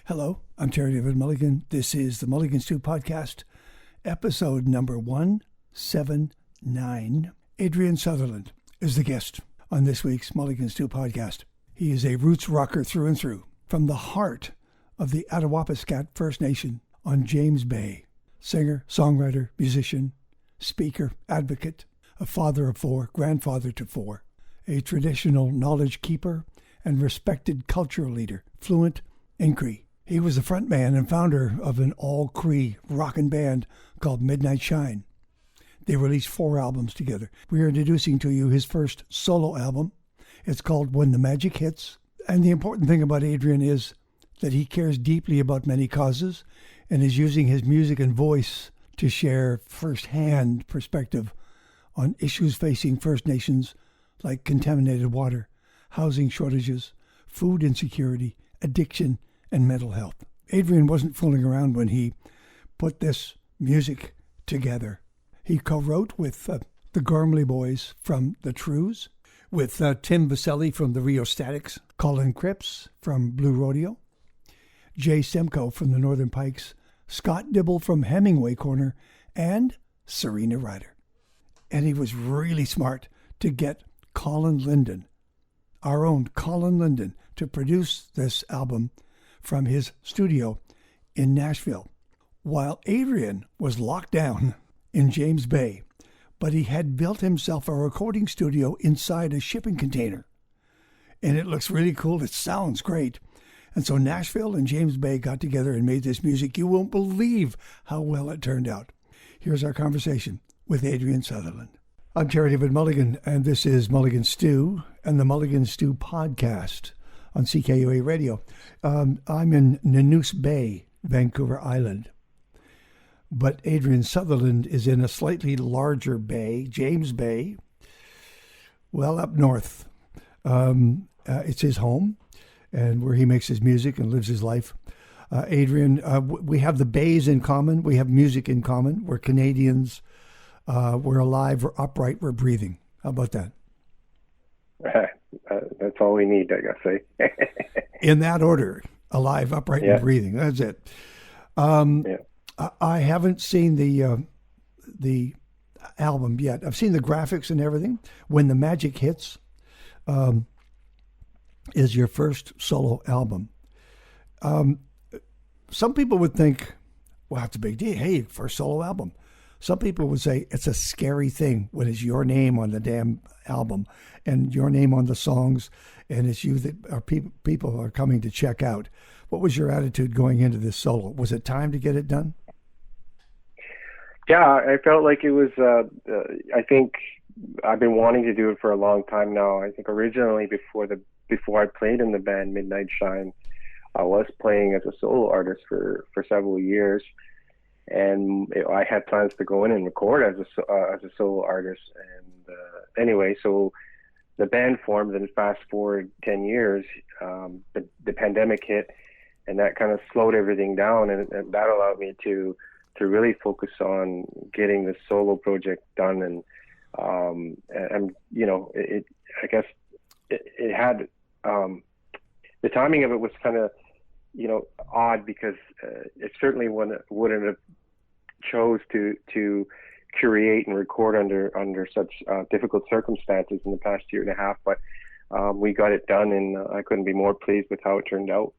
Hello, I'm Terry David Mulligan. This is the Mulligan Stew Podcast, episode number 179. Adrian Sutherland is the guest on this week's Mulligan Stew Podcast. He is a roots rocker through and through, from the heart of the Attawapiskat First Nation on James Bay. Singer, songwriter, musician, speaker, advocate, a father of four, grandfather to four, a traditional knowledge keeper and respected cultural leader, fluent in Cree. He was the frontman and founder of an all-Cree rockin' band called Midnight Shine. They released 4 albums together. We are introducing to you his first solo album. It's called When the Magic Hits. And the important thing about Adrian is that he cares deeply about many causes and is using his music and voice to share first-hand perspective on issues facing First Nations like contaminated water, housing shortages, food insecurity, addiction, and mental health. Adrian wasn't fooling around when he put this music together. He co-wrote with the Gormley Boys from the Trews, with Tim Vaselli from the Rio Statics, Colin Cripps from Blue Rodeo, Jay Semko from the Northern Pikes, Scott Dibble from Hemingway Corner, and Serena Ryder. And he was really smart to get Colin Linden, our own Colin Linden, to produce this album from his studio in Nashville, while Adrian was locked down in James Bay, but he had built himself a recording studio inside a shipping container. And it looks really cool. It sounds great. And so Nashville and James Bay got together and made this music. You won't believe how well it turned out. Here's our conversation with Adrian Sutherland. I'm Terry David Mulligan, and this is Mulligan Stew and the Mulligan Stew Podcast on CKUA Radio. I'm in Nanoose Bay, Vancouver Island. But Adrian Sutherland is in a slightly larger bay, James Bay, well up north. It's his home and where he makes his music and lives his life. Adrian, we have the bays in common. We have music in common. We're Canadians. We're alive. We're upright. We're breathing. How about that? That's all we need, I guess. In that order: alive, upright, and breathing. That's it. I haven't seen the album yet. I've seen the graphics and everything. When the Magic Hits is your first solo album. Some people would think, well, it's a big deal. Hey, first solo album. Some people would say it's a scary thing when it's your name on the damn album and your name on the songs, and it's you that are people are coming to check out. What was your attitude going into this solo? Was it time to get it done? Yeah, I felt like it was, I think I've been wanting to do it for a long time now. I think originally before I played in the band Midnight Shine, I was playing as a solo artist for several years. And I had plans to go in and record as a solo artist. And anyway, so the band formed, and fast forward 10 years, the pandemic hit, and that kind of slowed everything down. And that allowed me to really focus on getting the solo project done. And you know, it had the timing of it was kind of, you know, odd because it certainly wouldn't have chose to create and record under such difficult circumstances in the past year and a half. But we got it done, and I couldn't be more pleased with how it turned out.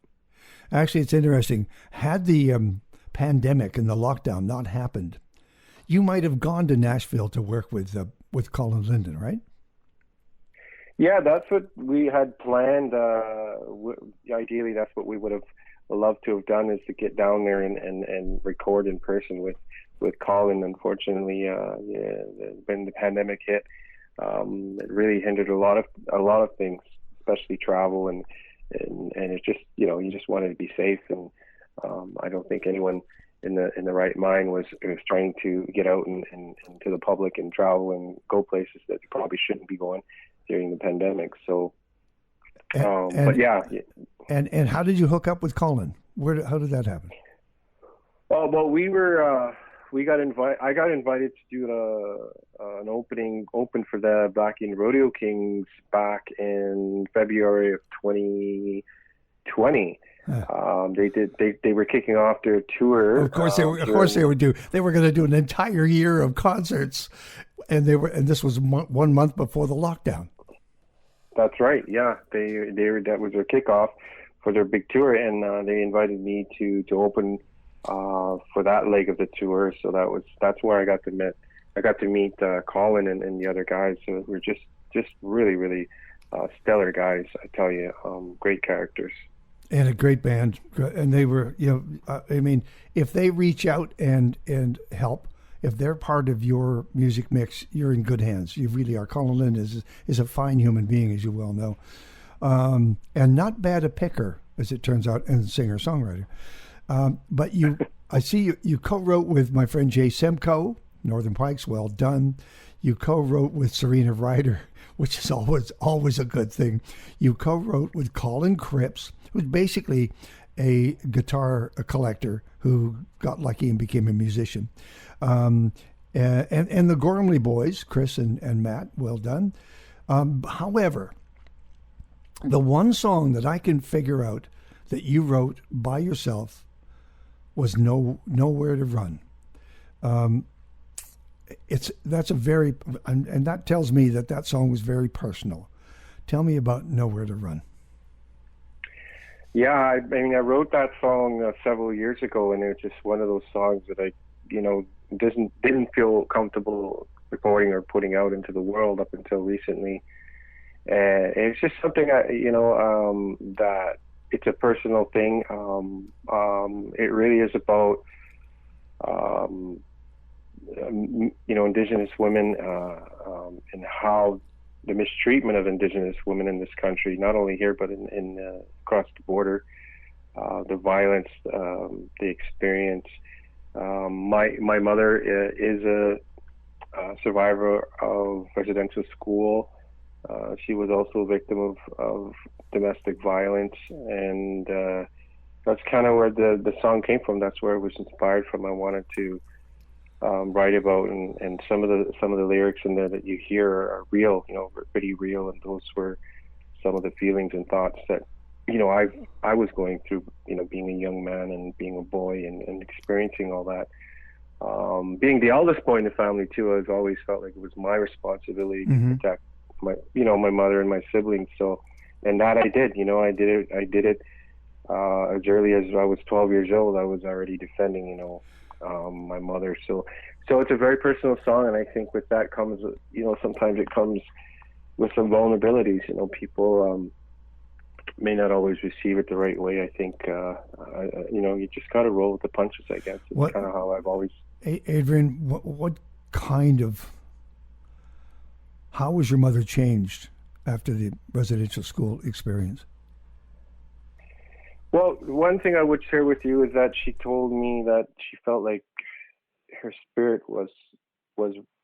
Actually, it's interesting. Had the pandemic and the lockdown not happened, you might have gone to Nashville to work with Colin Linden, right? Yeah, that's what we had planned. Ideally, that's what we would have loved to have done, is to get down there and record in person with Colin. Unfortunately, when the pandemic hit, it really hindered a lot of things, especially travel, and it's just, you know, you just wanted to be safe, and I don't think anyone in the right mind was trying to get out and to the public and travel and go places that you probably shouldn't be going during the pandemic. So, but yeah. And how did you hook up with Colin? How did that happen? Well, I got invited to do an open for the Black Indian Rodeo Kings back in February of 2020. They were kicking off their tour. Of course they were. Of course they would do. They were going to do an entire year of concerts, and this was 1 month before the lockdown. That's right. Yeah, that was their kickoff for their big tour, and they invited me to open for that leg of the tour. So that's where I got to meet Colin and the other guys. So we're just really, really stellar guys. I tell you, great characters. And a great band, and they were, I mean, if they reach out and help, if they're part of your music mix, you're in good hands. You really are. Colin Linden is a fine human being, as you well know, and not bad a picker, as it turns out, and singer-songwriter. But I see you co-wrote with my friend Jay Semko, Northern Pikes. Well done. You co-wrote with Serena Ryder, which is always a good thing. You co-wrote with Colin Cripps, who's basically a guitar collector who got lucky and became a musician. And the Gormley boys, Chris and Matt, well done. However, the one song that I can figure out that you wrote by yourself was Nowhere to Run. That's a very, and that tells me that song was very personal. Tell me about Nowhere to Run. Yeah, I mean, I wrote that song several years ago, and it's just one of those songs that I, didn't feel comfortable recording or putting out into the world up until recently. And it's just something that it's a personal thing. It really is about, Indigenous women and how the mistreatment of Indigenous women in this country, not only here but in across the border, the violence, the experience. My mother is a survivor of residential school. She was also a victim of domestic violence, and that's kind of where the song came from. That's where it was inspired from. I wanted to write about, and some of the lyrics in there that you hear are real, pretty real, and those were some of the feelings and thoughts that I was going through, being a young man and being a boy and experiencing all that. Being the eldest boy in the family too, I've always felt like it was my responsibility to protect my mother and my siblings. So, and that I did. I did it as early as I was 12 years old. I was already defending, my mother. So it's a very personal song, and I think with that comes, sometimes it comes with some vulnerabilities. People may not always receive it the right way. I think you just got to roll with the punches, I guess. It's kind of how I've always. Adrian, what kind of? How was your mother changed after the residential school experience? Well, one thing I would share with you is that she told me that she felt like her spirit was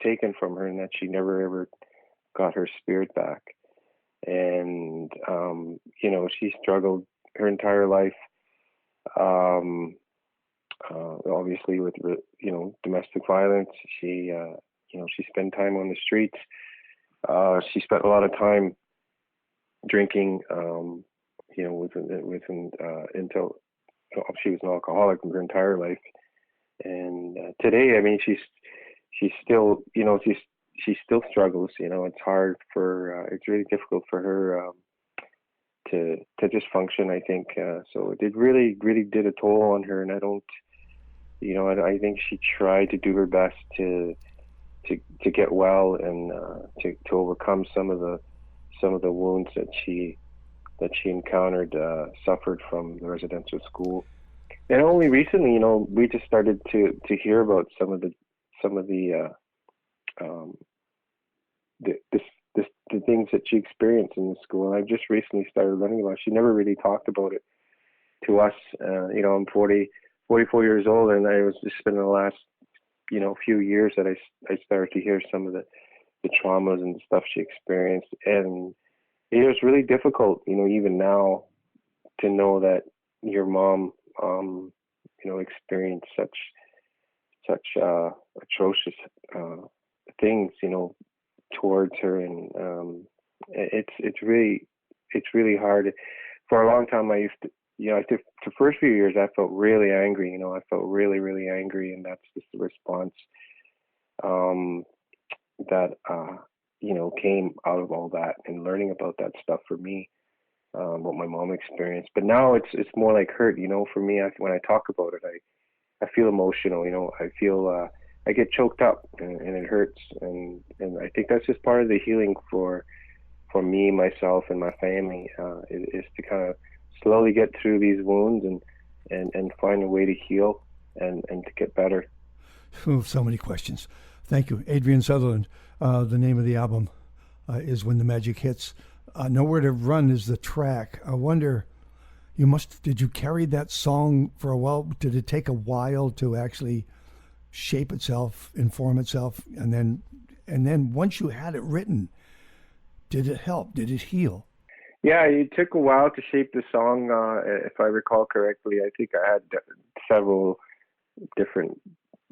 taken from her, and that she never ever got her spirit back. And she struggled her entire life, obviously with domestic violence. She spent time on the streets. She spent a lot of time drinking. Until she was an alcoholic her entire life. And today, I mean, she still, she still struggles. It's hard for, it's really difficult for her to just function, I think. So it really, really did a toll on her. And I think she tried to do her best to get well and to overcome some of the wounds that she encountered, suffered from the residential school. And only recently, we just started to hear about some of the things that she experienced in the school. And I just recently started learning about it. She never really talked about it to us. I'm 44 years old, and I was just spending the last, few years that I started to hear some of the traumas and the stuff she experienced. And it was really difficult, even now, to know that your mom, experienced such atrocious things, towards her, and it's really hard. For a long time, I used to, the first few years I felt really angry. I felt really, really angry, and that's just the response that came out of all that and learning about that stuff for me, what my mom experienced. But now it's more like hurt. For me, when I talk about it, I feel emotional. I feel I get choked up, and it hurts, and I think that's just part of the healing for me, myself, and my family, is to kind of slowly get through these wounds and find a way to heal and to get better. Oh, so many questions. Thank you. Adrian Sutherland, the name of the album is When the Magic Hits. Nowhere to Run is the track. I wonder, did you carry that song for a while? Did it take a while to actually shape itself, inform itself? And then once you had it written, did it help? Did it heal? Yeah, it took a while to shape the song. If I recall correctly, I think I had several different,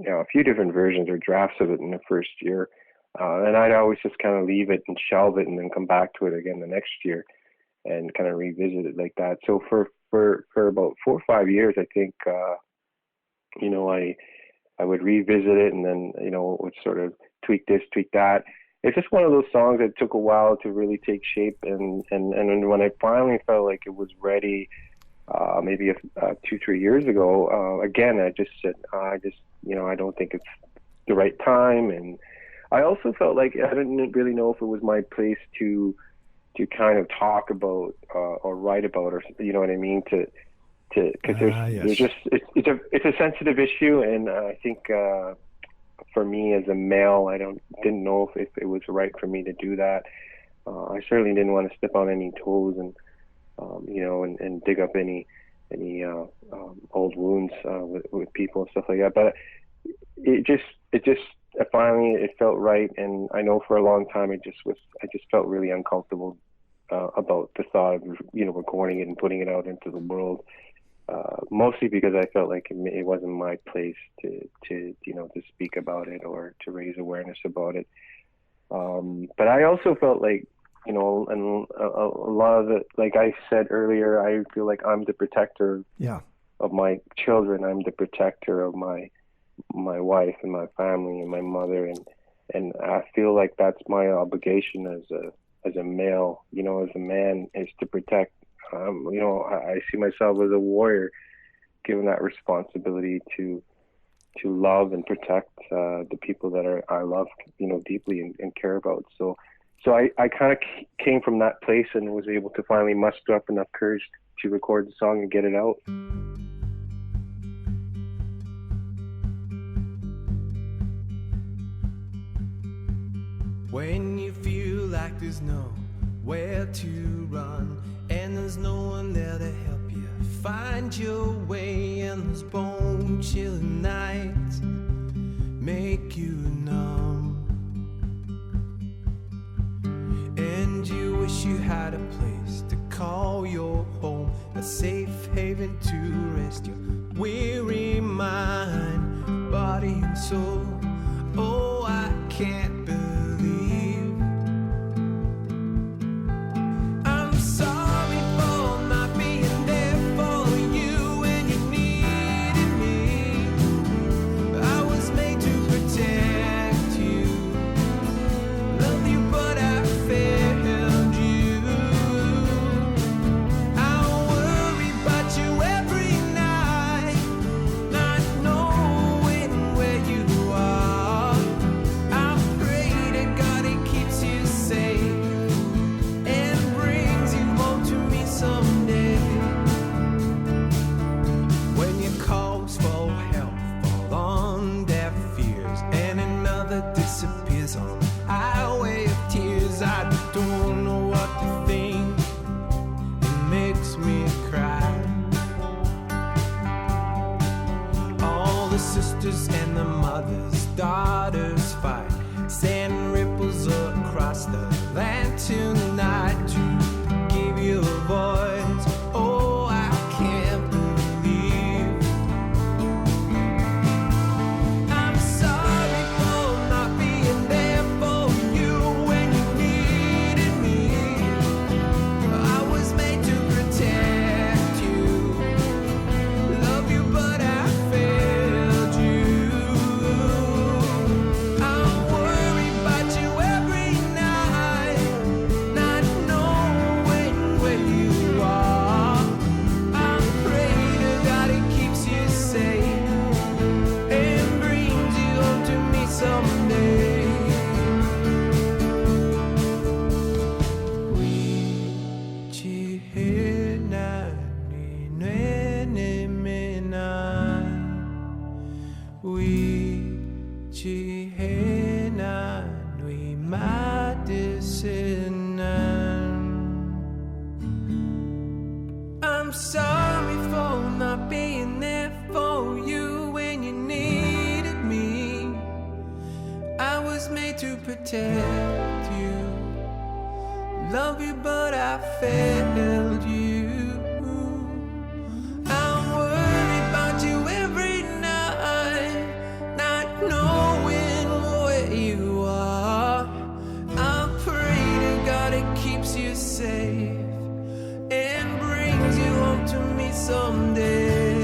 a few different versions or drafts of it in the first year. And I'd always just kind of leave it and shelve it and then come back to it again the next year and kind of revisit it like that. So for about 4 or 5 years, I think, I would revisit it and then, would sort of tweak this, tweak that. It's just one of those songs that took a while to really take shape. And when I finally felt like it was ready, maybe 2-3 years ago, again, I just said, I don't think it's the right time. And I also felt like I didn't really know if it was my place to kind of talk about or write about, or you know what I mean, because there's just it's a sensitive issue, and I think for me as a male, I didn't know if it was right for me to do that. I certainly didn't want to step on any toes and and dig up any old wounds with people and stuff like that. But it just finally it felt right, and I know for a long time I just felt really uncomfortable about the thought of recording it and putting it out into the world. Mostly because I felt like it wasn't my place to speak about it or to raise awareness about it. But I also felt like, and a lot of it, like I said earlier, I feel like I'm the protector of my children. I'm the protector of my wife and my family and my mother, and I feel like that's my obligation as a male, as a man, is to protect. I see myself as a warrior, given that responsibility to love and protect the people that I love, deeply and care about. So I kind of came from that place and was able to finally muster up enough courage to record the song and get it out. When you feel like there's nowhere to run, and there's no one there to help you find your way, and those bone-chilling nights make you numb, and you wish you had a place to call your home, a safe haven to rest your weary mind, body and soul. Oh, I can't believe and the mothers, daughters fight, sand ripples across the land tonight to give you a voice. Oh, I can't believe I'm sorry for not being there for you when you needed me. I was made to protect you. protect you. Love you, but I failed you. I'm worried about you every night, not knowing where you are. I pray to God it keeps you safe and brings you home to me someday.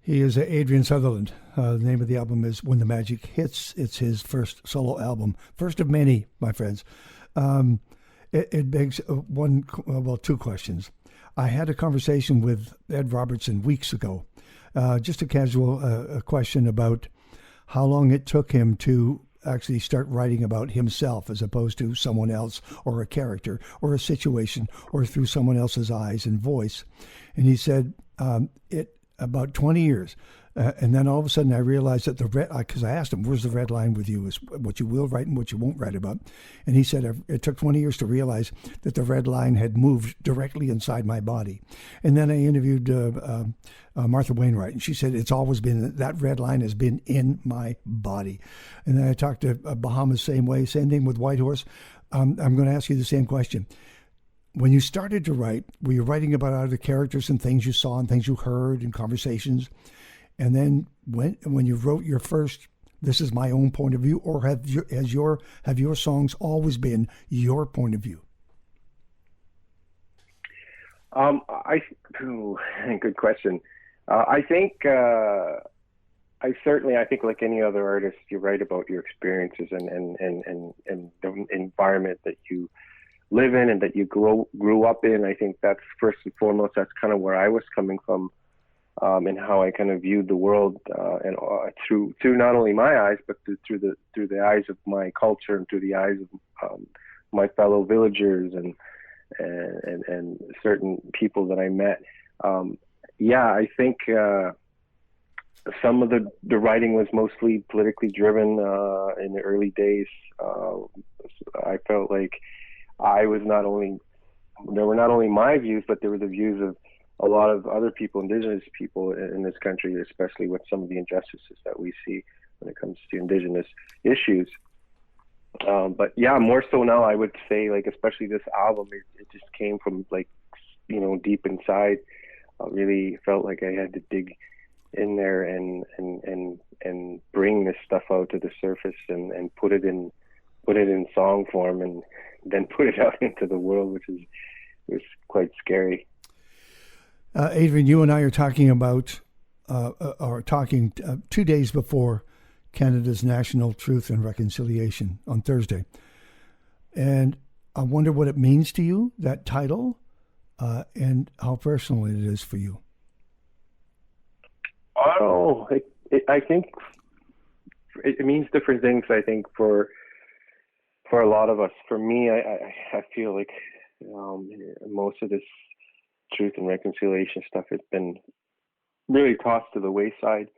He is Adrian Sutherland. The name of the album is When the Magic Hits. It's his first solo album, first of many, my friends. It begs two questions. I had a conversation with Ed Robertson weeks ago, just a casual question about how long it took him to actually start writing about himself as opposed to someone else or a character or a situation or through someone else's eyes and voice. And he said it about 20 years. And then all of a sudden I realized that because I asked him, where's the red line with you, is what you will write and what you won't write about. And he said, it took 20 years to realize that the red line had moved directly inside my body. And then I interviewed Martha Wainwright, and she said, it's always been, that red line has been in my body. And then I talked to Bahamas, same way, same thing with Whitehorse. I'm going to ask you the same question. When you started to write, were you writing about other characters and things you saw and things you heard in conversations? And then when you wrote your first, this is my own point of view, or have your songs always been your point of view? Good question. I think like any other artist, you write about your experiences and the environment that you live in and that you grew up in. I think that's first and foremost. That's kind of where I was coming from, and how I kind of viewed the world, and through not only my eyes, but through the eyes of my culture and through the eyes of my fellow villagers and certain people that I met. I think some of the writing was mostly politically driven in the early days. I felt like there were not only my views, but there were the views of a lot of other people, Indigenous people in this country, especially with some of the injustices that we see when it comes to Indigenous issues. But yeah, more so now, I would say, like, especially this album, it just came from, like, deep inside. I really felt like I had to dig in there and bring this stuff out to the surface and put it in song form and then put it out into the world, which was quite scary. Adrian, you and I are talking about, 2 days before Canada's National Truth and Reconciliation on Thursday. And I wonder what it means to you, that title, and how personal it is for you. Oh, I think it means different things, I think, for a lot of us. For me, I feel like most of this truth and reconciliation stuff has been really tossed to the wayside.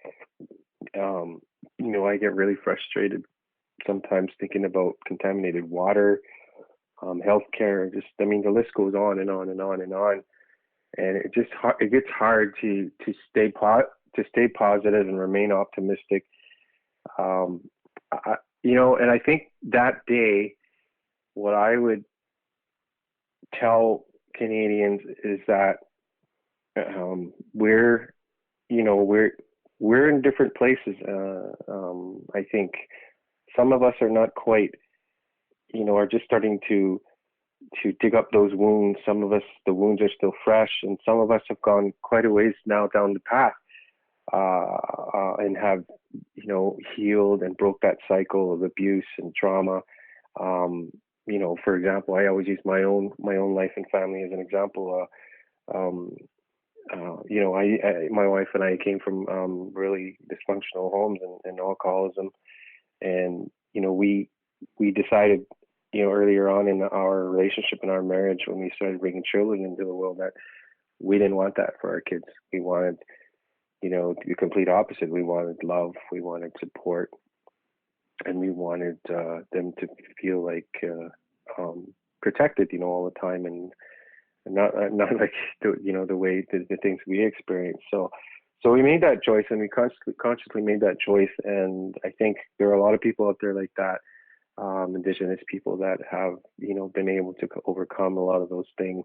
I get really frustrated sometimes thinking about contaminated water, healthcare. The list goes on and on and on and on. And it gets hard to stay positive and remain optimistic. And I think that day, what I would tell Canadians is that we're in different places. I think some of us are not quite, are just starting to dig up those wounds. Some of us, the wounds are still fresh, and some of us have gone quite a ways now down the path, and have, healed and broke that cycle of abuse and trauma. For example, I always use my own life and family as an example. My wife and I came from really dysfunctional homes and alcoholism, and we decided, earlier on in our relationship and our marriage, when we started bringing children into the world, that we didn't want that for our kids. We wanted, the complete opposite. We wanted love, we wanted support, and we wanted them to feel like protected, all the time, and not like the way the things we experience. So we made that choice, and we consciously made that choice. And I think there are a lot of people out there like that, Indigenous people that have been able to overcome a lot of those things.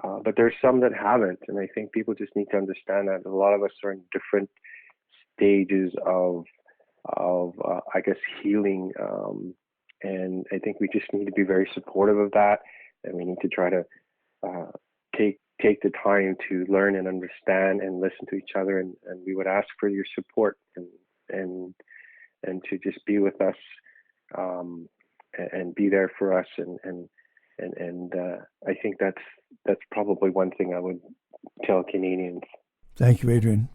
But there's some that haven't, and I think people just need to understand that a lot of us are in different stages of I guess healing, and I think we just need to be very supportive of that, and we need to try to take the time to learn and understand and listen to each other, and we would ask for your support and to just be with us, and be there for us, and I think that's probably one thing I would tell Canadians. Thank you, Adrian.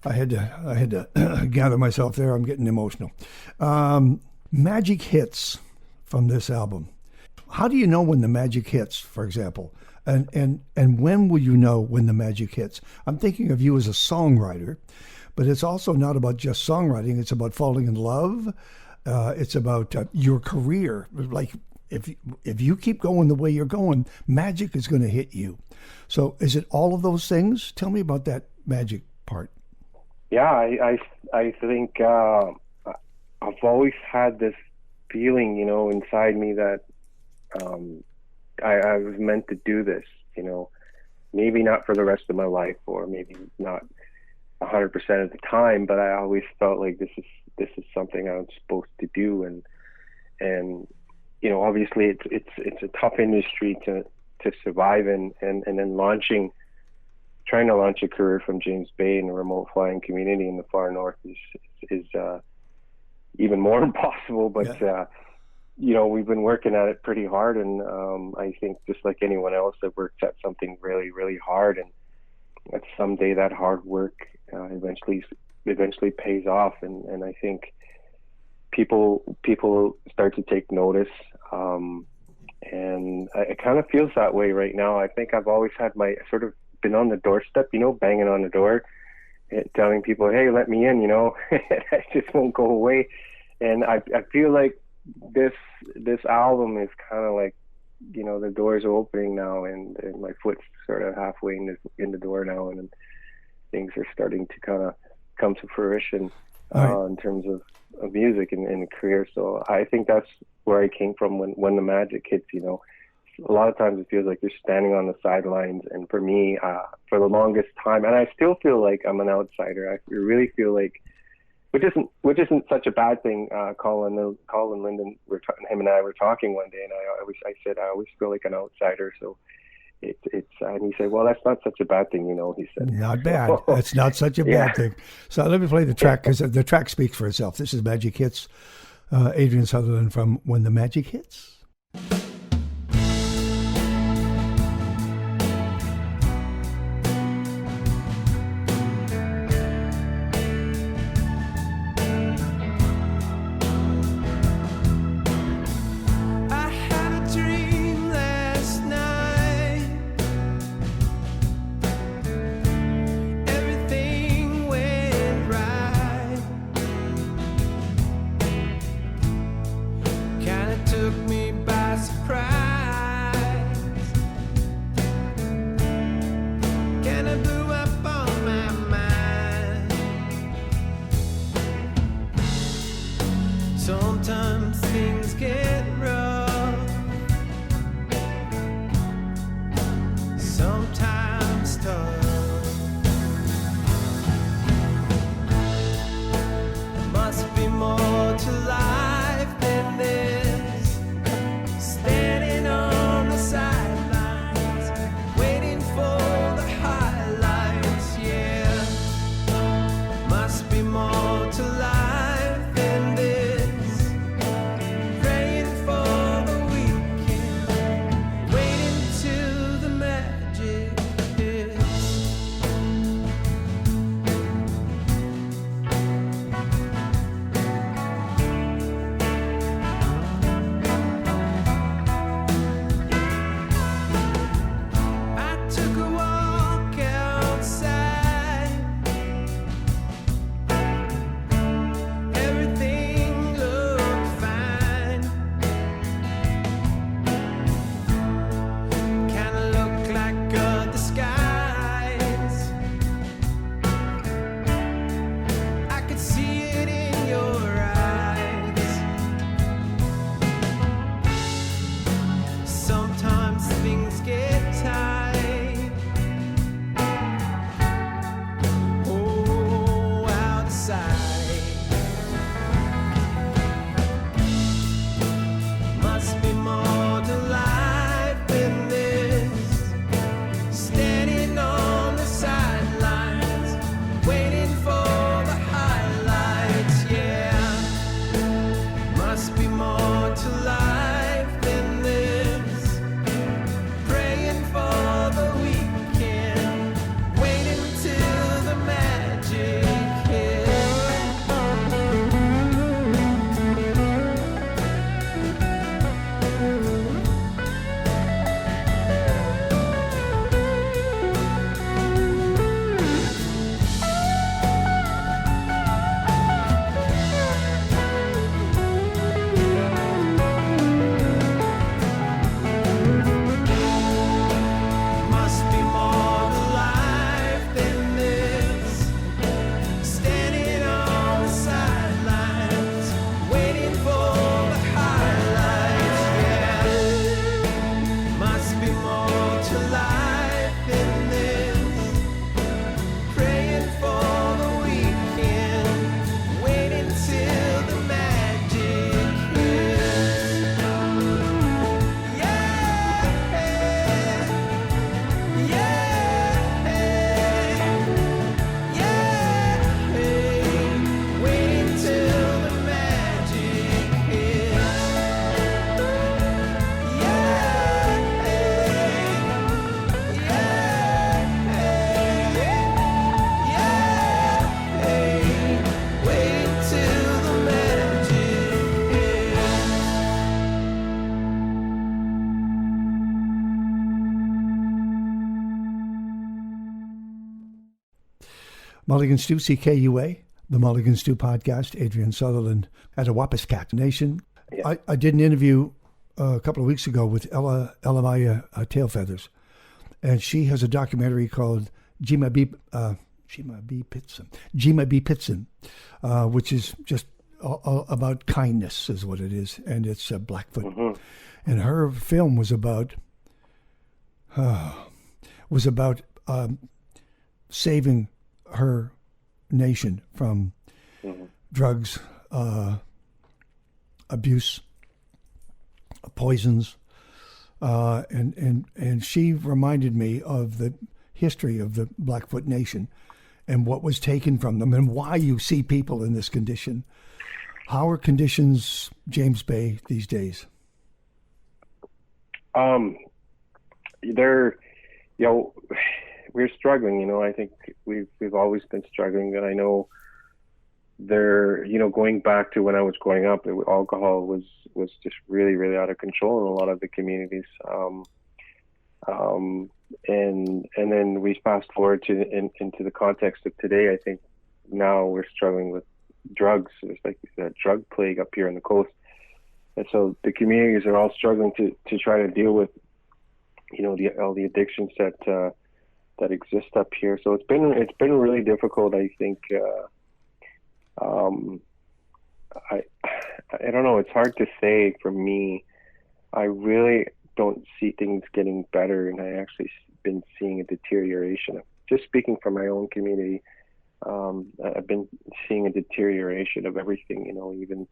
I had to gather myself there. I'm getting emotional. Magic hits from this album. How do you know when the magic hits, for example? And when will you know when the magic hits? I'm thinking of you as a songwriter, but it's also not about just songwriting. It's about falling in love. It's about your career. Like if you keep going the way you're going, magic is going to hit you. So is it all of those things? Tell me about that magic part. Yeah, I think I've always had this feeling, inside me that I was meant to do this, maybe not for the rest of my life, or maybe not 100% of the time, but I always felt like this is something I'm supposed to do, and obviously it's a tough industry to survive in, and then trying to launch a career from James Bay in a remote flying community in the far north is even more impossible. But we've been working at it pretty hard, and I think just like anyone else that works at something really, really hard, and that someday that hard work eventually pays off, and I think people start to take notice, and it kind of feels that way right now. I think I've always had my sort of been on the doorstep, banging on the door, telling people, hey, let me in, I just won't go away. And I feel like this album is kind of like, the doors are opening now, and my foot's sort of halfway in the door now, and things are starting to kind of come to fruition in terms of music and career. So I think that's where I came from when the magic hits. A lot of times it feels like you're standing on the sidelines, and for me, for the longest time, and I still feel like I'm an outsider. I really feel like, which isn't such a bad thing. Colin Linden, him and I were talking one day, and I said I always feel like an outsider. So it's and he said, well, that's not such a bad thing, he said. Not bad. That's not such a bad thing. So let me play the track, because the track speaks for itself. This is Magic Hits, Adrian Sutherland from When the Magic Hits. Took me by surprise. Kinda blew up on my mind. Sometimes things get rough, sometimes tough. There must be more to life than this. Standing on the sidelines, waiting for the highlights, yeah. Must be more to life than this. Praying Mulligan Stew, CKUA, the Mulligan Stew Podcast, Adrian Sutherland at Awapiskat Nation. Yeah. I did an interview a couple of weeks ago with Elamaya Tailfeathers, and she has a documentary called Jima B. Pitson, which is just about kindness, is what it is, and it's Blackfoot. Mm-hmm. And her film was about saving her nation from drugs, abuse, poisons, and she reminded me of the history of the Blackfoot Nation and what was taken from them and why you see people in this condition. How are conditions, James Bay, these days? They're, we're struggling. I think we've always been struggling, and I know they're, going back to when I was growing up, alcohol was just really, really out of control in a lot of the communities. And then we fast forward into the context of today. I think now we're struggling with drugs. There's like a drug plague up here on the coast, and so the communities are all struggling to try to deal with, all the addictions that exist up here. So it's been really difficult. I think. I don't know. It's hard to say for me. I really don't see things getting better, and I actually been seeing a deterioration. Just speaking from my own community, I've been seeing a deterioration of everything. Even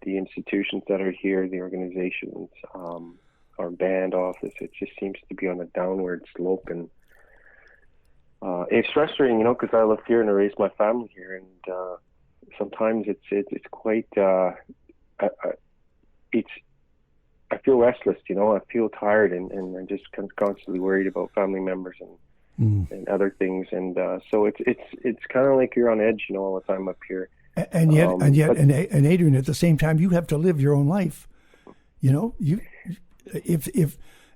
the institutions that are here, the organizations, our band office. It just seems to be on a downward slope, and it's frustrating, because I live here and I raised my family here, and sometimes it's quite. I feel restless, I feel tired, and I'm just constantly worried about family members and other things, and so it's kind of like you're on edge, all the time up here. And yet, Adrian, at the same time, you have to live your own life.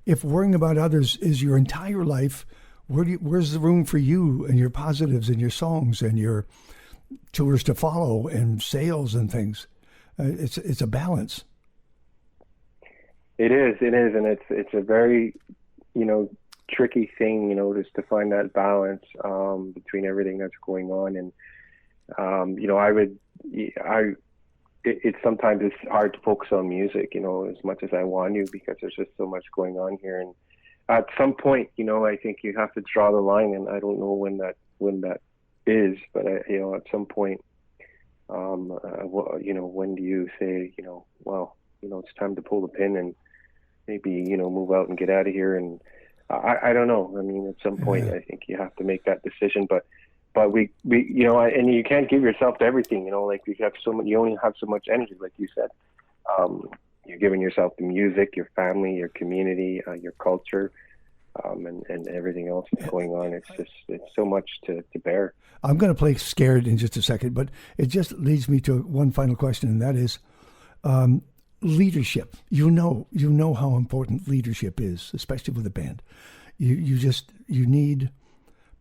If worrying about others is your entire life, where's the room for you and your positives and your songs and your tours to follow and sales and things? It's a balance. It is, and it's a very, tricky thing, just to find that balance between everything that's going on, and sometimes it's hard to focus on music, as much as I want to, because there's just so much going on here, and at some point, I think you have to draw the line, and I don't know when that is, but at some point, when do you say, it's time to pull the pin and maybe, move out and get out of here. And I don't know. I mean, at some point, I think you have to make that decision, but we and you can't give yourself to everything, like you only have so much energy, like you said. You're giving yourself to music, your family, your community, your culture, and everything else that's going on. It's so much to bear. I'm going to play scared in just a second, but it just leads me to one final question, and that is leadership. You know how important leadership is, especially with a band. You need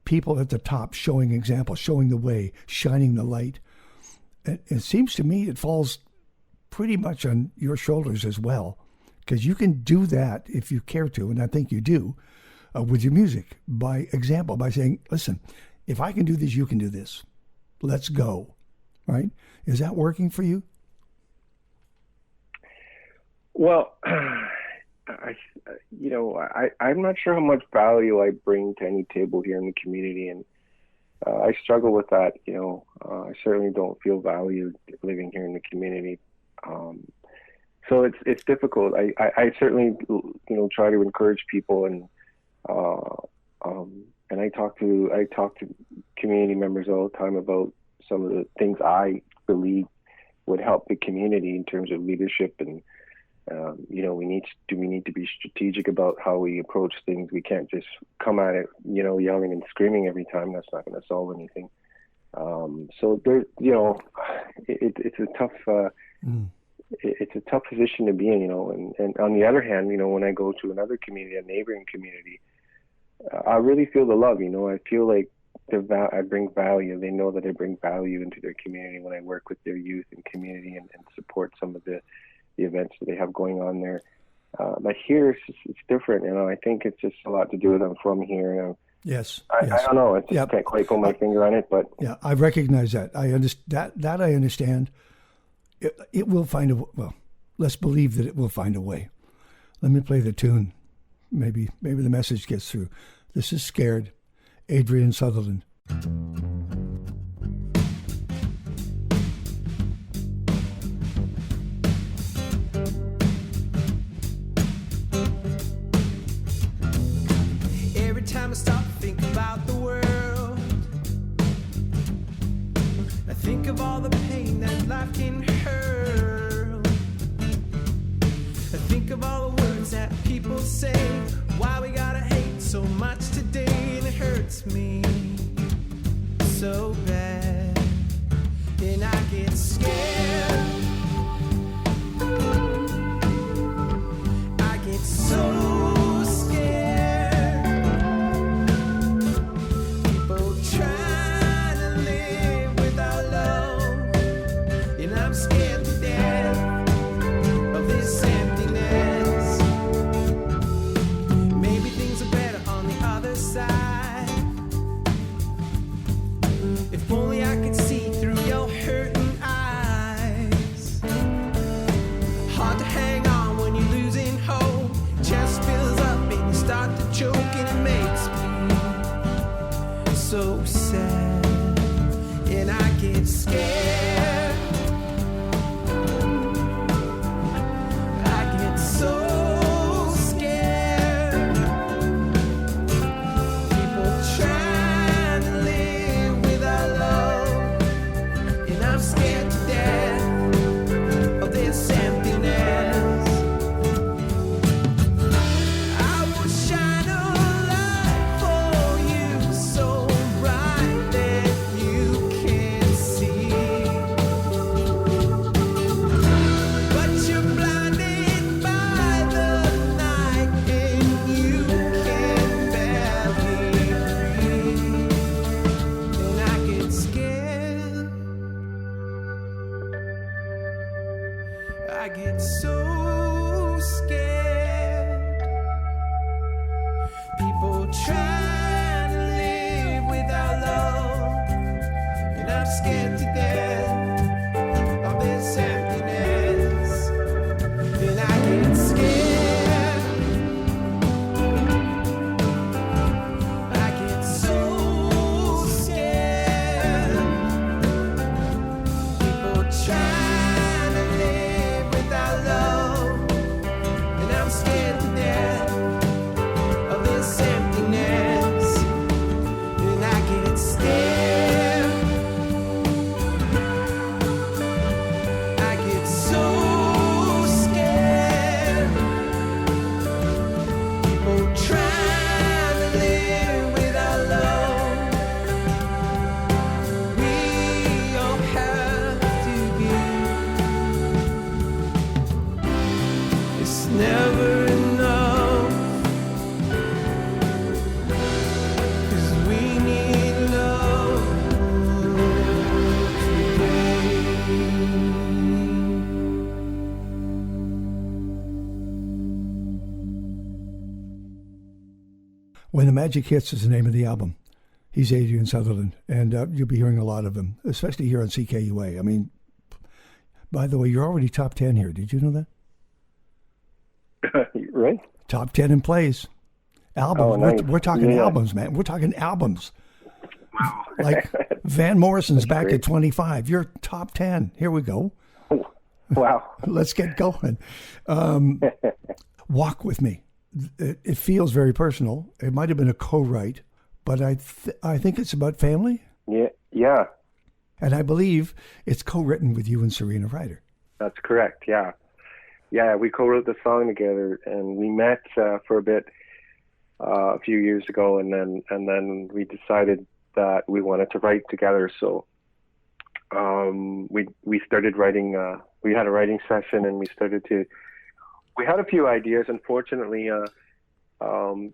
people at the top showing example, showing the way, shining the light. It seems to me it falls pretty much on your shoulders as well, because you can do that if you care to, and I think you do, with your music, by example, by saying, listen, if I can do this, you can do this. Let's go. Right? Is that working for you? Well, I'm not sure how much value I bring to any table here in the community, and I struggle with that. I certainly don't feel valued living here in the community. So it's difficult. I certainly, try to encourage people, and I talk to community members all the time about some of the things I believe would help the community in terms of leadership, and we need to be strategic about how we approach things. We can't just come at it, yelling and screaming every time. That's not going to solve anything. So there, it's a tough. It's a tough position to be in, and on the other hand, when I go to another community, a neighboring community, I really feel the love, I feel like I bring value. They know that I bring value into their community when I work with their youth and community and support some of the events that they have going on there. But here it's different. I think it's just a lot to do with I'm from here. Yes. I don't know. I just can't quite put my finger on it, but yeah, I recognize that. I understand that. I understand. It will find a well. Let's believe that it will find a way. Let me play the tune. Maybe the message gets through. This is Scared, Adrian Sutherland. Every time I stop to think about the world, I think of all the pain that life can hurl. I think of all the words that people say, why we gotta hate so much today, and it hurts me so bad, and I get scared. I get so scared. People trying to live without love, and I'm scared to death of this emptiness. Maybe things are better on the other side. If only I could see through your hurting eyes. Hard to hang on when you're losing hope. Chest fills up and you start to choke, and it makes me so sad, and I get scared. I get so scared. People trying to live without love, and I'm scared to death of this emptiness. I will shine a light for you so bright that you can't see, but you're blinded by the night and you can barely breathe, and I get scared. I get so scared. People trying to live without love, and I'm scared to death of this emptiness, and I get scared. I get so scared. People trying to live without love, and I'm scared to death of this emptiness, and I get scared. I get so scared. People trying to live without love. We all have to be. It's never enough, 'cause we need love today. When the Magic Hits is the name of the album. He's Adrian Sutherland, and you'll be hearing a lot of him, especially here on CKUA. I mean, by the way, you're already top 10 here. Did you know that? right? Top 10 in plays. Albums. Oh, nice. We're talking Yeah. albums, man. We're talking albums. Wow. Like Van Morrison's That's back great. at 25. You're top 10. Here we go. Wow. Let's get going. Walk With Me. It feels very personal. It might have been a co-write, but I think it's about family. Yeah, And I believe it's co-written with you and Serena Ryder. that's correct. Yeah. We co-wrote the song together, and we met for a bit a few years ago, and then we decided that we wanted to write together. So we started writing. We had a writing session, and we had a few ideas. Unfortunately, time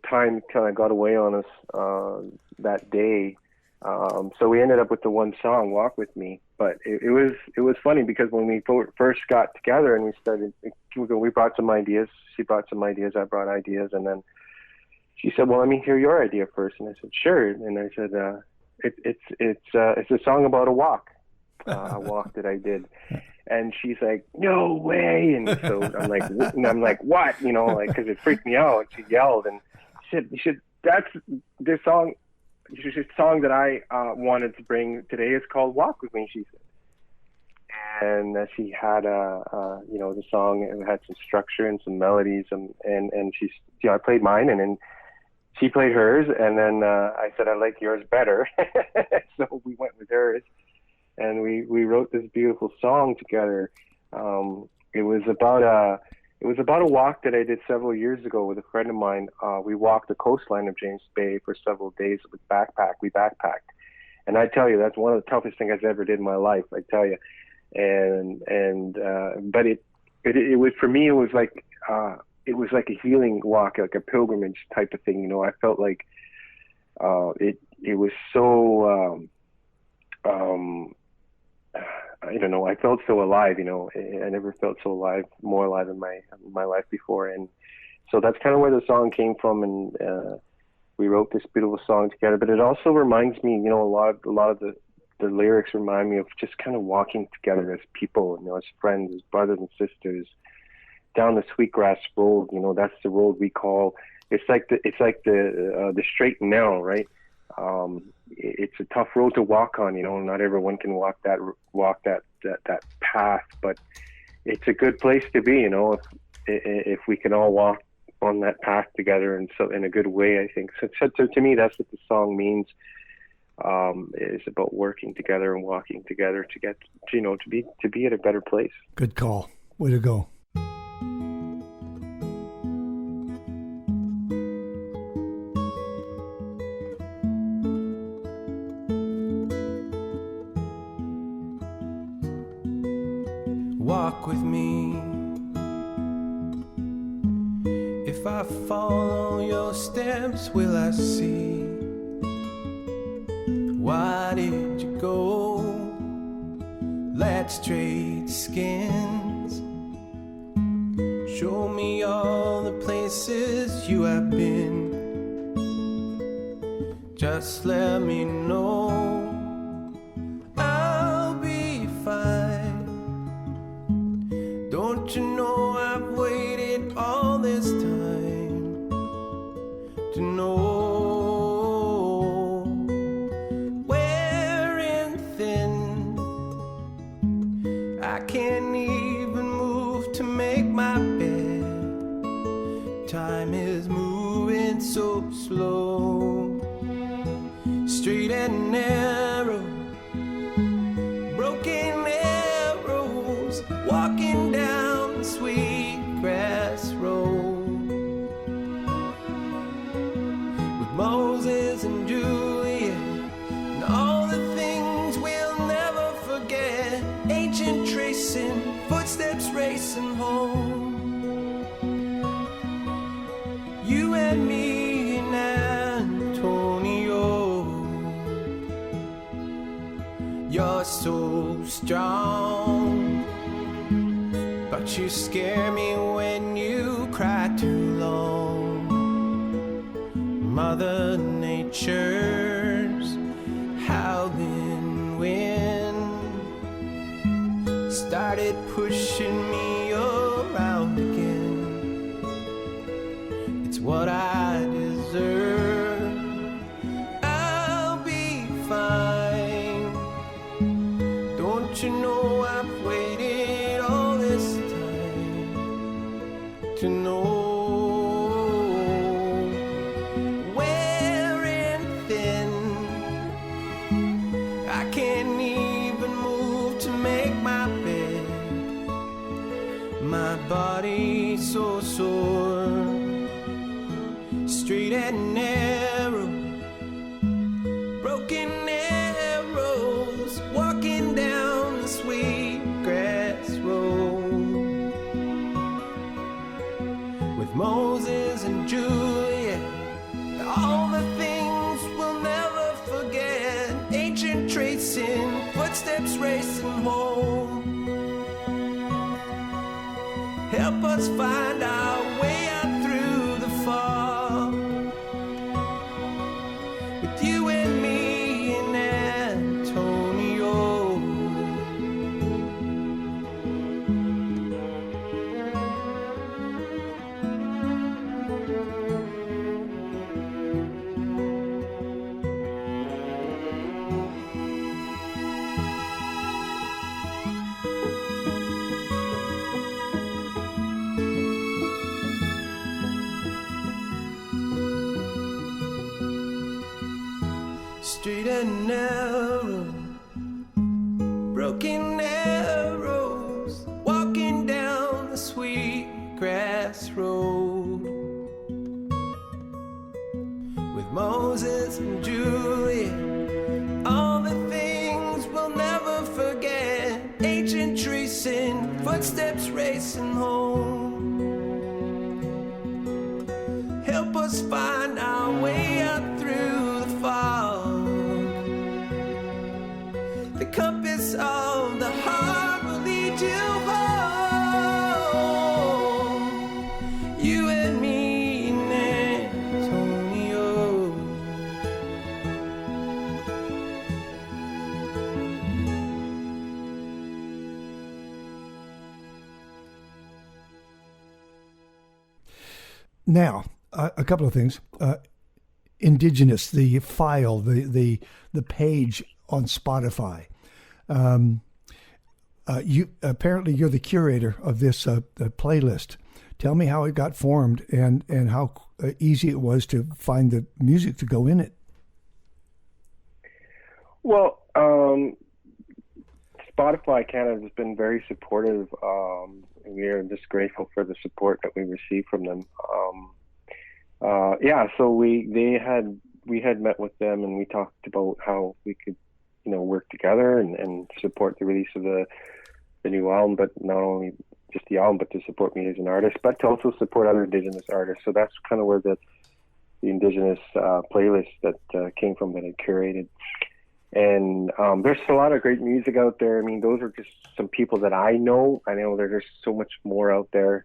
kind of got away on us that day. So we ended up with the one song, "Walk With Me." But it was funny because when we first got together and we started, we brought some ideas. She brought some ideas. I brought ideas, and then she said, "Well, let me hear your idea first." And I said, "Sure." And I said, "It's a song about a walk that I did." And she's like, "No way!" And so I'm like, "What?" You know, like, because it freaked me out. She yelled and she said, "That's this song." The song that I wanted to bring today is called "Walk With Me," she said. And she had the song, it had some structure and some melodies, and she's, I played mine, and then she played hers, and then I said, "I like yours better." So we went with hers, and we wrote this beautiful song together. It was about a walk that I did several years ago with a friend of mine. We walked the coastline of James Bay for several days with backpack. We backpacked, and I tell you, that's one of the toughest things I've ever did in my life. I tell you, but it was, for me, it was like a healing walk, like a pilgrimage type of thing. You know, I felt like it was so. I don't know. I felt so alive, you know. I never felt so alive, more alive in my life before, and so that's kind of where the song came from. And we wrote this beautiful song together. But it also reminds me, you know, a lot of the lyrics remind me of just kind of walking together as people, you know, as friends, as brothers and sisters, down the Sweetgrass Road. You know, that's the road we call. It's like the straight and narrow, right? It's a tough road to walk on, you know. Not everyone can walk that path, but it's a good place to be, you know, if we can all walk on that path together, and so in a good way, I think. So to me, that's what the song means. Is about working together and walking together to get, you know, to be at a better place. Good call. Way to go. Walk with me. If I follow your steps, will I see? Why did you go? Let's trade skins. Show me all the places you have been. Just let me know. I'll be fine. Don't you know I've waited all this time to know. Wearing thin, I can't even move to make my bed. Time is moving so slow, straight and narrow, broken arrows, walking down the Sweetgrass Road with Moses and Juliet and all the things we'll never forget. Ancient tracing, footsteps racing home. You and me in Antonio. You're so strong, but you scare me when you cry too long. Mother Nature's howling wind started pushing me around again. It's what I deserve. I'll be fine. Don't you know I've waited all this time to know. Wearing thin, I can't even move to make my bed. My body so sore, straight and narrow, broken arrows, walking down the Sweetgrass Road with Moses and Juliet, all the things we'll never forget. footsteps racing home. Help us find our way out through the fog. With you and me and Antonio. Straight and narrow, broken arrows, walking down the sweet grass road. With Moses and Juliet, all the things we'll never forget. Ancient tracing, footsteps racing home. Help us find our way out through the fog. The compass of the heart will lead you home. You and me and Antonio. Now, a couple of things. Indigenous, the file, the page on Spotify. You're the curator of this playlist. Tell me how it got formed and how easy it was to find the music to go in it. Well, Spotify Canada has been very supportive. We are just grateful for the support that we receive from them. So we had met with them and we talked about how we could, work together and support the release of the new album, but not only just the album, but to support me as an artist, but to also support other Indigenous artists. So that's kind of where the Indigenous playlist that came from that I curated. And there's a lot of great music out there. I mean, those are just some people that I know. I know there's so much more out there.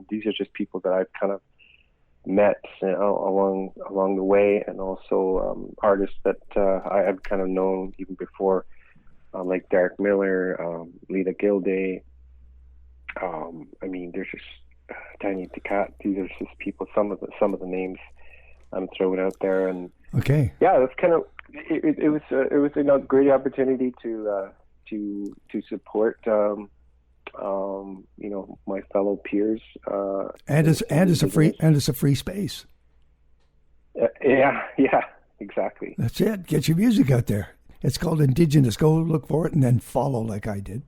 These are just people that I've kind of met along the way, and also artists that I've kind of known even before, like Derek Miller, Lita Gilday. I mean, there's just Tiny Cat. These are just people. Some of the names I'm throwing out there, and okay, yeah, that's kind of it was a great opportunity to support. My fellow peers, and it's a free space. Yeah, exactly. That's it. Get your music out there. It's called Indigenous. Go look for it and then follow like I did.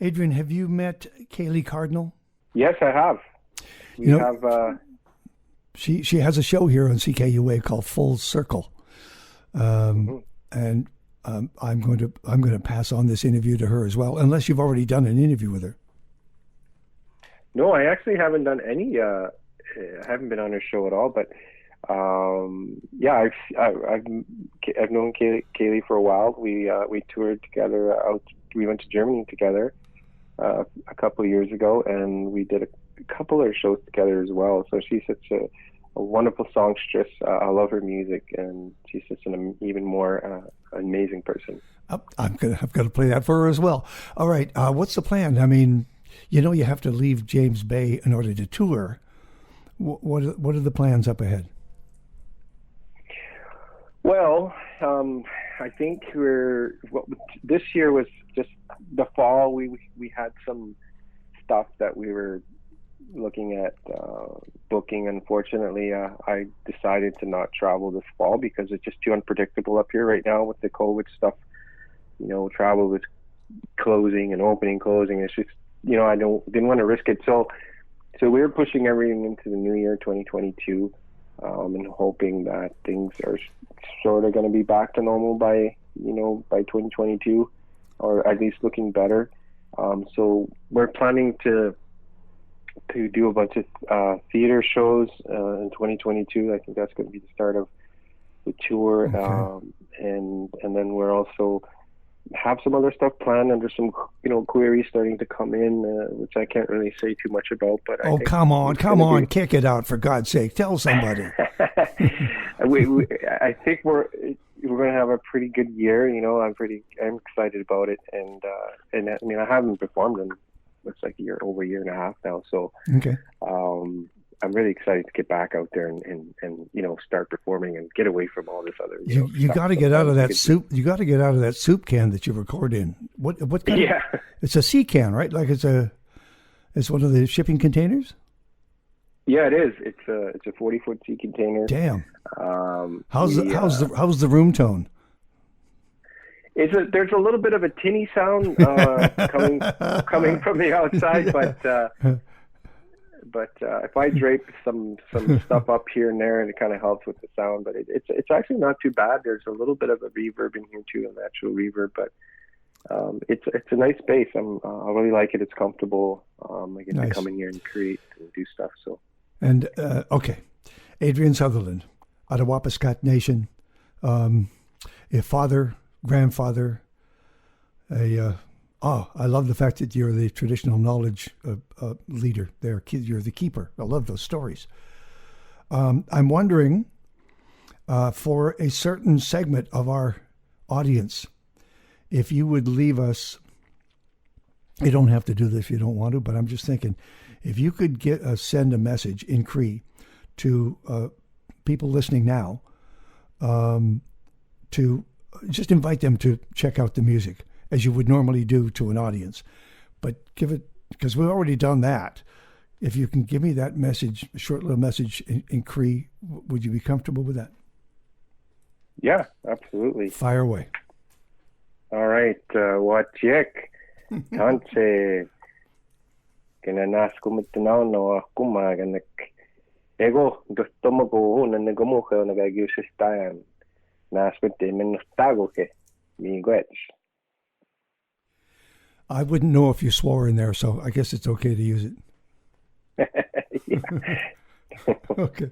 Adrian, have you met Kaylee Cardinal? Yes, I have. We have. She has a show here on CKUA called Full Circle, and I'm going to pass on this interview to her as well, unless you've already done an interview with her. No, I actually haven't done any. I haven't been on her show at all. But I've known Kaylee for a while. We toured together out. We went to Germany together a couple of years ago, and we did a couple of shows together as well. So she's such a wonderful songstress. I love her music, and she's just an even more amazing person. I've got to play that for her as well. All right, what's the plan? I mean, you have to leave James Bay in order to tour. What are the plans up ahead? Well, I think this year was just the fall. We had some stuff that we were looking at booking. Unfortunately, I decided to not travel this fall because it's just too unpredictable up here right now with the COVID stuff. Travel was closing and opening, closing. It's just, I didn't want to risk it. So we were pushing everything into the new year, 2022, and hoping that things are sort of going to be back to normal by 2022, or at least looking better. So we're planning to do a bunch of theater shows in 2022. I think that's going to be the start of the tour. Okay. And then we're also have some other stuff planned, and there's some, queries starting to come in, which I can't really say too much about. But I think come on, kick it out, for God's sake. Tell somebody. I think we're going to have a pretty good year. I'm excited about it, and I mean, I haven't performed in looks like over a year and a half now, so okay. I'm really excited to get back out there and start performing and get away from all this other. You got to get out of that soup. You got to get out of that soup can that you record in. What kind? Yeah, it's a sea can, right? Like it's one of the shipping containers. Yeah, it is. It's a 40-foot sea container. Damn. How's the room tone? There's a little bit of a tinny sound coming from the outside, but if I drape some stuff up here and there, and it kind of helps with the sound. But it's actually not too bad. There's a little bit of a reverb in here too, a natural reverb. But it's a nice space. I really like it. It's comfortable. I get to come in here and create and do stuff. So. And okay, Adrian Sutherland, Attawapiskat Nation, a father, grandfather, I love the fact that you're the traditional knowledge leader there. You're the keeper. I love those stories. I'm wondering, for a certain segment of our audience, if you would leave us, you don't have to do this if you don't want to, but I'm just thinking, if you could send a message in Cree to people listening now, to just invite them to check out the music as you would normally do to an audience, but give it, because we've already done that. If you can give me that message, a short little message in Cree, would you be comfortable with that? Yeah, absolutely. Fire away. All right. Wachek. Tanse. Kinanas kumitanaw no kumaganak. Ego, dostomago na nagamuha na gagusistan. Nasmite minustago ke. Miguel. I wouldn't know if you swore in there, so I guess it's okay to use it. Okay.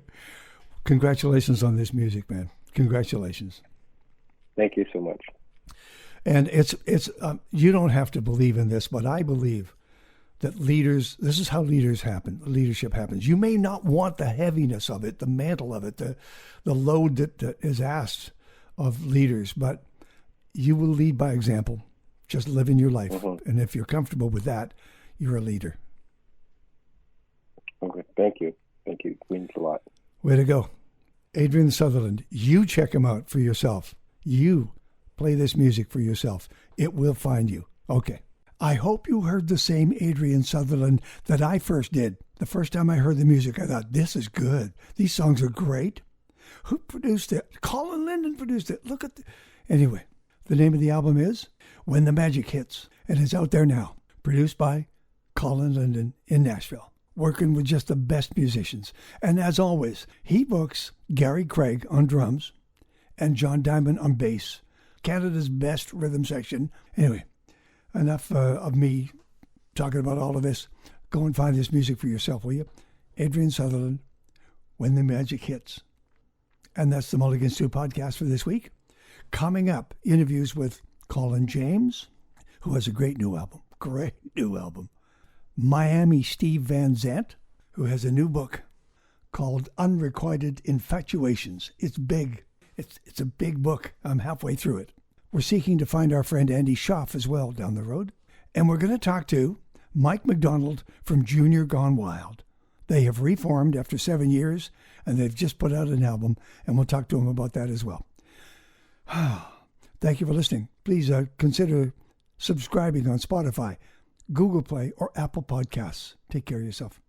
Congratulations on this music, man. Congratulations. Thank you so much. And it's you don't have to believe in this, but I believe that this is how leadership happens. You may not want the heaviness of it, the mantle of it, the load that is asked of leaders, but you will lead by example. Just living your life. Mm-hmm. And if you're comfortable with that, you're a leader. Okay. Thank you. Thank you. It means a lot. Way to go. Adrian Sutherland, you check him out for yourself. You play this music for yourself. It will find you. Okay. I hope you heard the same Adrian Sutherland that I first did. The first time I heard the music, I thought, this is good. These songs are great. Who produced it? Colin Linden produced it. Look at Anyway, the name of the album is When the Magic Hits, and it's out there now. Produced by Colin Linden in Nashville, working with just the best musicians. And as always, he books Gary Craig on drums and John Diamond on bass, Canada's best rhythm section. Anyway, enough of me talking about all of this. Go and find this music for yourself, will you? Adrian Sutherland, When the Magic Hits. And that's the Mulligan Stew Podcast for this week. Coming up, interviews with Colin James, who has a great new album. Miami Steve Van Zandt, who has a new book called Unrequited Infatuations. It's big. It's a big book. I'm halfway through it. We're seeking to find our friend Andy Schaff as well down the road. And we're going to talk to Mike McDonald from Junior Gone Wild. They have reformed after 7 years, and they've just put out an album, and we'll talk to him about that as well. Thank you for listening. Please consider subscribing on Spotify, Google Play, or Apple Podcasts. Take care of yourself.